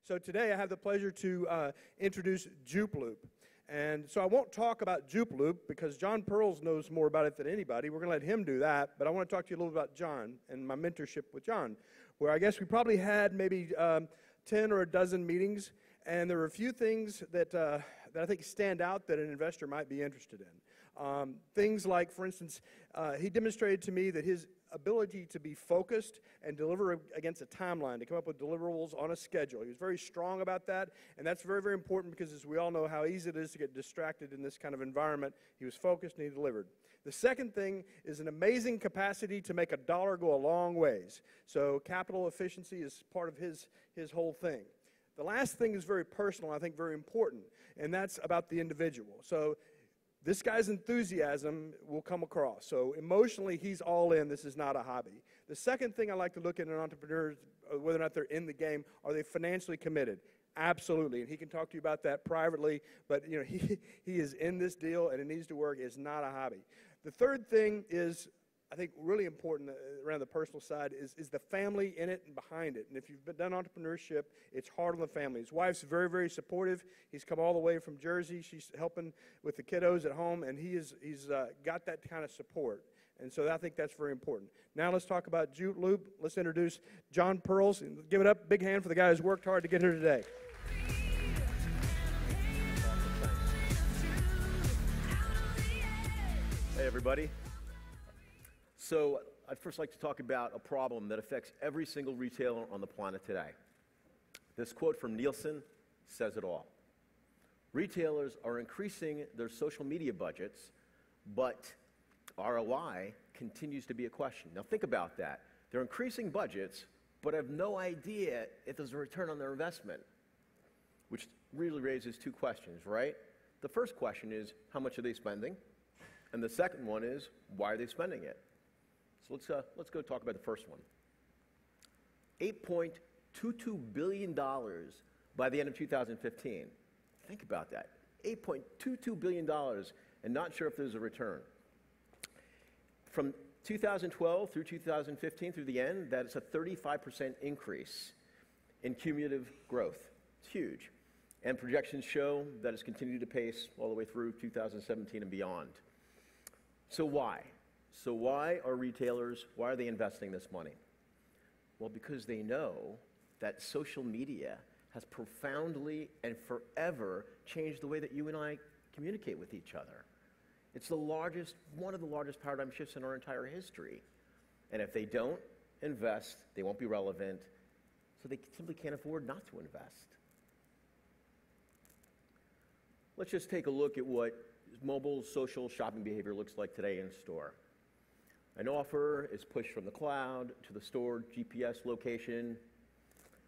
So today I have the pleasure to introduce JoopLoop. And so I won't talk about JoopLoop because John Pearls knows more about it than anybody. We're going to let him do that. But I want to talk to you a little about John and my mentorship with John, where I guess we probably had maybe 10 or a dozen meetings. And there were a few things that I think stand out that an investor might be interested in. Things like, for instance, he demonstrated to me that his ability to be focused and deliver against a timeline, to come up with deliverables on a schedule. He was very strong about that, and that's very, very important because as we all know how easy it is to get distracted in this kind of environment. He was focused and he delivered. The second thing is an amazing capacity to make a dollar go a long ways. So capital efficiency is part of his whole thing. The last thing is very personal, I think very important, and that's about the individual. So this guy's enthusiasm will come across. So emotionally, he's all in. This is not a hobby. The second thing I like to look at in entrepreneurs, whether or not they're in the game, are they financially committed? Absolutely, and he can talk to you about that privately, but you know, he is in this deal and it needs to work. It's not a hobby. The third thing is, I think, really important around the personal side is the family in it and behind it. And if you've done entrepreneurship, it's hard on the family. His wife's very, very supportive. He's come all the way from Jersey. She's helping with the kiddos at home, and he's got that kind of support. And so I think that's very important. Now let's talk about JoopLoop. Let's introduce John Pearls. And give it up, big hand for the guy who's worked hard to get here today. Hey, everybody. So I'd first like to talk about a problem that affects every single retailer on the planet today. This quote from Nielsen says it all. Retailers are increasing their social media budgets, but ROI continues to be a question. Now think about that. They're increasing budgets, but have no idea if there's a return on their investment, which really raises two questions, right? The first question is, how much are they spending? And the second one is, why are they spending it? So let's go talk about the first one. $8.22 billion by the end of 2015. Think about that. $8.22 billion and not sure if there's a return. From 2012 through 2015 through the end, that is a 35% increase in cumulative growth. It's huge. And projections show that it's continued to pace all the way through 2017 and beyond. So why? So why are retailers, why are they investing this money? Well, because they know that social media has profoundly and forever changed the way that you and I communicate with each other. It's one of the largest paradigm shifts in our entire history. And if they don't invest, they won't be relevant, so they simply can't afford not to invest. Let's just take a look at what mobile social shopping behavior looks like today in store. An offer is pushed from the cloud to the stored GPS location,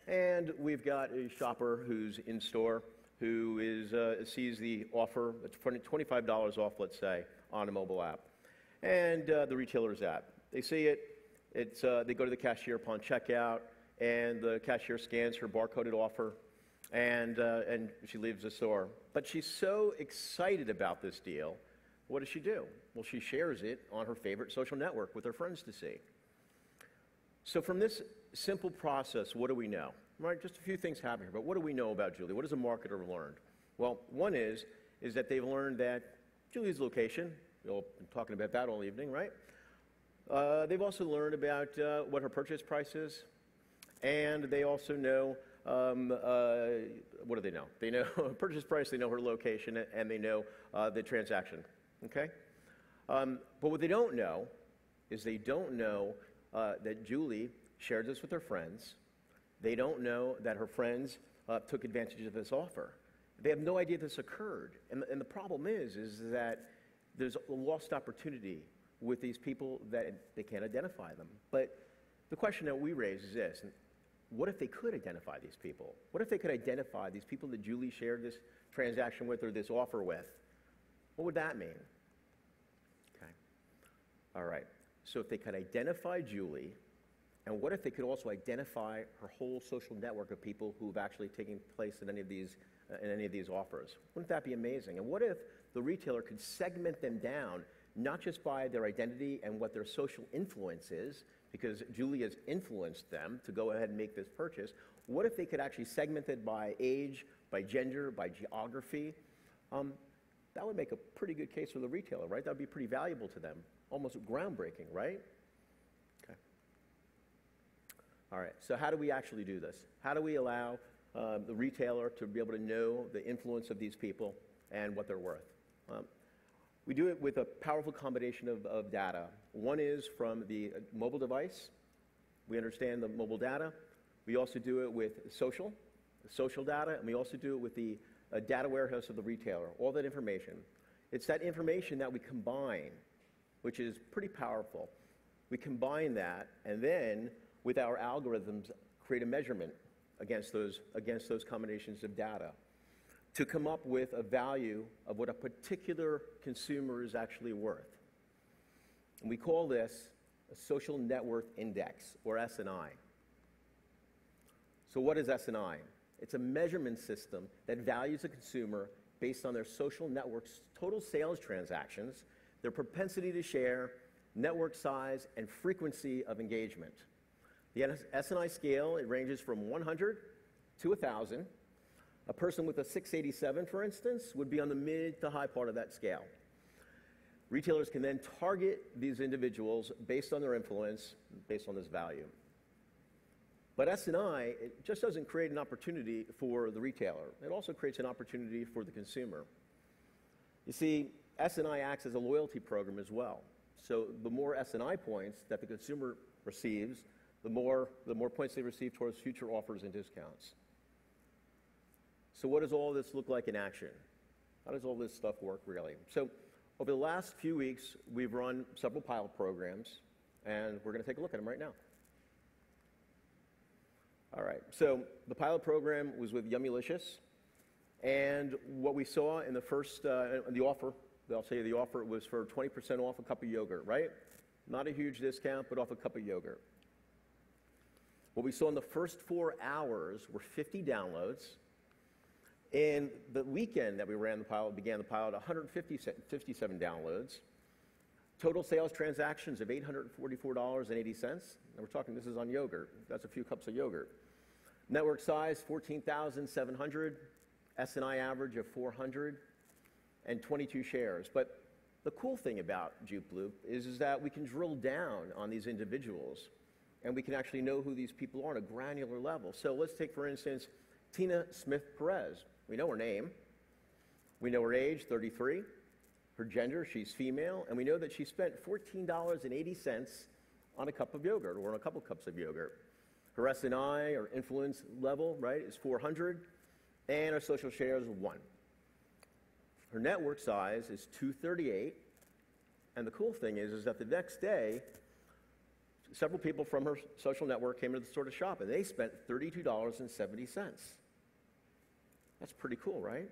and we've got a shopper who's in store who sees the offer, it's $25 off, let's say, on a mobile app, and the retailer's app. They see it, they go to the cashier upon checkout, and the cashier scans her barcoded offer, and she leaves the store. But she's so excited about this deal. What does she do? Well, she shares it on her favorite social network with her friends to see. So from this simple process, what do we know? Right, just a few things happen here, but what do we know about Julie? What has a marketer learned? Well, one is that they've learned that Julie's location, we've been talking about that all evening, right? They've also learned about what her purchase price is, and they also know, what do they know? They know purchase price, they know her location, and they know the transaction. Okay? But what they don't know is they don't know that Julie shared this with her friends. They don't know that her friends took advantage of this offer. They have no idea this occurred. And the problem is that there's a lost opportunity with these people that they can't identify them. But the question that we raise is this: what if they could identify these people? What if they could identify these people that Julie shared this transaction with or this offer with? What would that mean? Okay. All right. So if they could identify Julie, and what if they could also identify her whole social network of people who have actually taken place in any of these offers? Wouldn't that be amazing? And what if the retailer could segment them down, not just by their identity and what their social influence is, because Julie has influenced them to go ahead and make this purchase, What if they could actually segment it by age, by gender, by geography? That would make a pretty good case for the retailer, right? That would be pretty valuable to them. Almost groundbreaking, right? Okay. All right, so how do we actually do this? How do we allow the retailer to be able to know the influence of these people and what they're worth? We do it with a powerful combination of data. One is from the mobile device. We understand the mobile data. We also do it with social data, and we also do it with the data warehouse of the retailer, all that information. It's that information that we combine, which is pretty powerful. We combine that, and then with our algorithms, create a measurement against those combinations of data to come up with a value of what a particular consumer is actually worth. And we call this a social net worth index, or S&I. So what is S&I? It's a measurement system that values a consumer based on their social network's total sales transactions, their propensity to share, network size, and frequency of engagement. The S&I scale, it ranges from 100 to 1,000. A person with a 687, for instance, would be on the mid to high part of that scale. Retailers can then target these individuals based on their influence, based on this value. But S&I, it just doesn't create an opportunity for the retailer. It also creates an opportunity for the consumer. You see, S&I acts as a loyalty program as well. So the more S&I points that the consumer receives, the more points they receive towards future offers and discounts. So what does all this look like in action? How does all this stuff work, really? So over the last few weeks, we've run several pilot programs, and we're going to take a look at them right now. All right, so the pilot program was with Yummylicious, and what we saw in the first, the offer, I'll tell you the offer was for 20% off a cup of yogurt, right? Not a huge discount, but off a cup of yogurt. What we saw in the first 4 hours were 50 downloads. In the weekend that we began the pilot, 157 downloads. Total sales transactions of $844.80. And we're talking, this is on yogurt. That's a few cups of yogurt. Network size, 14,700. S&I average of 400. And 22 shares. But the cool thing about JoopLoop is that we can drill down on these individuals, and we can actually know who these people are on a granular level. So let's take, for instance, Tina Smith Perez. We know her name. We know her age, 33. Her gender, she's female. And we know that she spent $14.80 on a cup of yogurt, or on a couple cups of yogurt. Her S&I, or influence level, right, is 400. And her social share is 1. Her network size is 238. And the cool thing is that the next day, several people from her social network came into the store to shop, and they spent $32.70. That's pretty cool, right?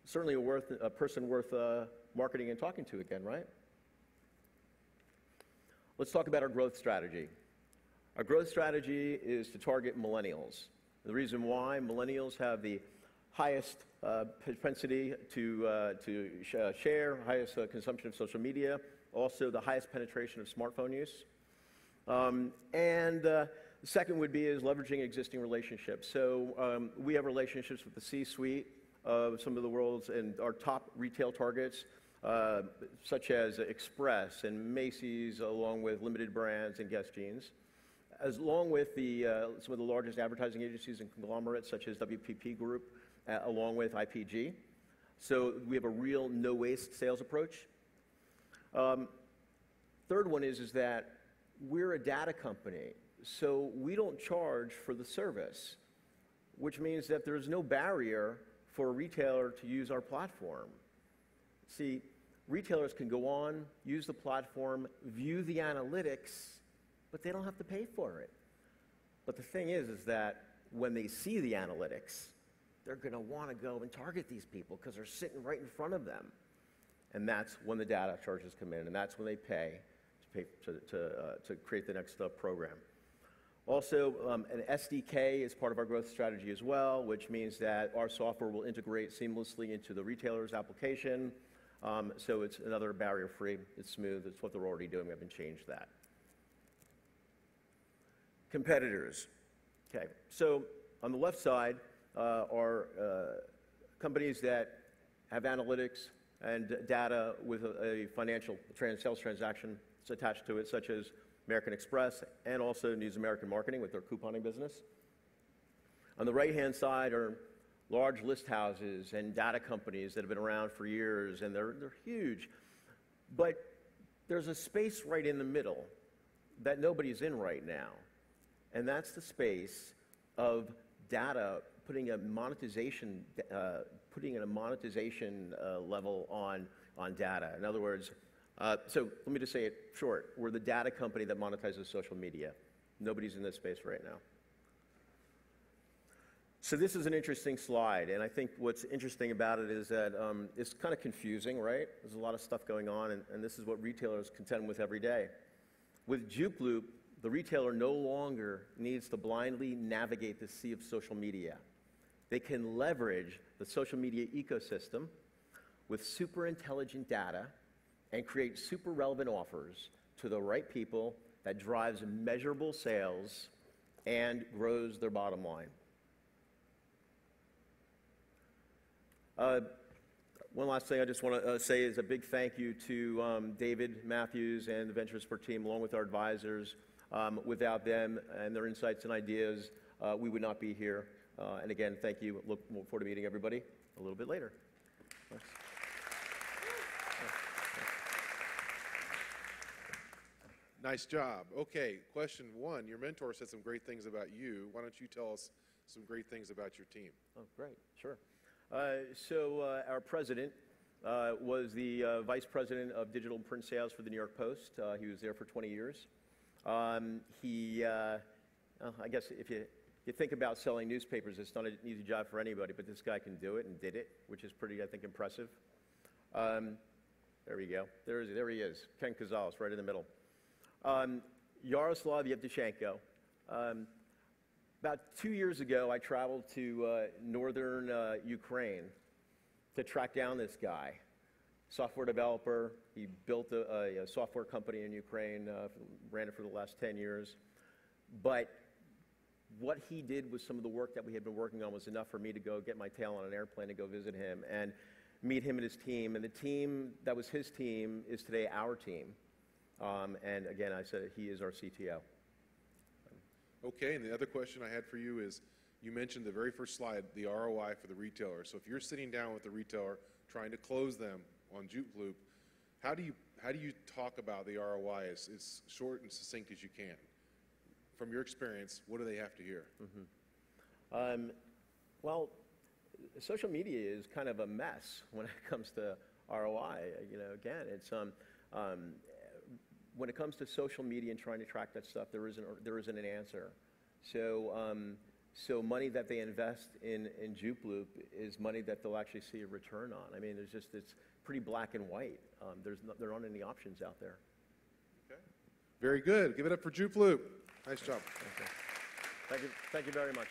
Certainly a person worth marketing and talking to again, right? Let's talk about our growth strategy. Our growth strategy is to target millennials. The reason why millennials have the highest propensity to share, highest consumption of social media, also the highest penetration of smartphone use. The second would be is leveraging existing relationships. So we have relationships with the C-suite of some of the world's and our top retail targets, such as Express and Macy's, along with Limited Brands and Guess Jeans, along with some of the largest advertising agencies and conglomerates, such as WPP Group, along with IPG. So we have a real no-waste sales approach. Third one is that we're a data company, so we don't charge for the service, which means that there's no barrier for a retailer to use our platform. See, retailers can go on, use the platform, view the analytics, but they don't have to pay for it. But the thing is that when they see the analytics, they're going to want to go and target these people because they're sitting right in front of them. And that's when the data charges come in, and that's when they pay to create the next program. Also, an SDK is part of our growth strategy as well, which means that our software will integrate seamlessly into the retailer's application. So it's another barrier-free, it's smooth, it's what they're already doing, we haven't changed that. Competitors. Okay, so on the left side are companies that have analytics and data with a financial sales transaction attached to it, such as American Express and also News American Marketing with their couponing business. On the right-hand side are large list houses and data companies that have been around for years, and they're huge. But there's a space right in the middle that nobody's in right now, and that's the space of data, putting a monetization level on data. In other words, so let me just say it short. We're the data company that monetizes social media. Nobody's in this space right now. So this is an interesting slide, and I think what's interesting about it is that it's kind of confusing, right? There's a lot of stuff going on, and this is what retailers contend with every day. With JoopLoop, the retailer no longer needs to blindly navigate the sea of social media. They can leverage the social media ecosystem with super intelligent data and create super relevant offers to the right people that drives measurable sales and grows their bottom line. One last thing I just want to say is a big thank you to David Matthews and the VentureSpur team, along with our advisors. Without them and their insights and ideas, we would not be here. And again, thank you. Look forward to meeting everybody a little bit later. Thanks. Nice job. Okay, question one. Your mentor said some great things about you. Why don't you tell us some great things about your team? Oh, great. Sure. So our president was the vice president of digital and print sales for the New York Post. He was there for 20 years. I guess if you think about selling newspapers, it's not an easy job for anybody, but this guy can do it and did it, which is pretty, I think, impressive. There we go. There he is, Ken Kozales, right in the middle. Yaroslav Yevtushenko. About 2 years ago, I traveled to northern Ukraine to track down this guy. Software developer. He built a software company in Ukraine, ran it for the last 10 years. But what he did with some of the work that we had been working on was enough for me to go get my tail on an airplane to go visit him and meet him and his team. And the team that was his team is today our team. And again, I said he is our CTO. Okay, and the other question I had for you is, you mentioned the very first slide, the ROI for the retailer. So if you're sitting down with the retailer trying to close them on JoopLoop, how do you talk about the ROI as short and succinct as you can? From your experience, what do they have to hear? Mm-hmm. Well, social media is kind of a mess when it comes to ROI. You know, again, it's when it comes to social media and trying to track that stuff, there isn't an answer. So money that they invest in JoopLoop is money that they'll actually see a return on. I mean, it's pretty black and white. There aren't any options out there. Okay. Very good. Give it up for JoopLoop. Nice job. Okay. Thank you very much.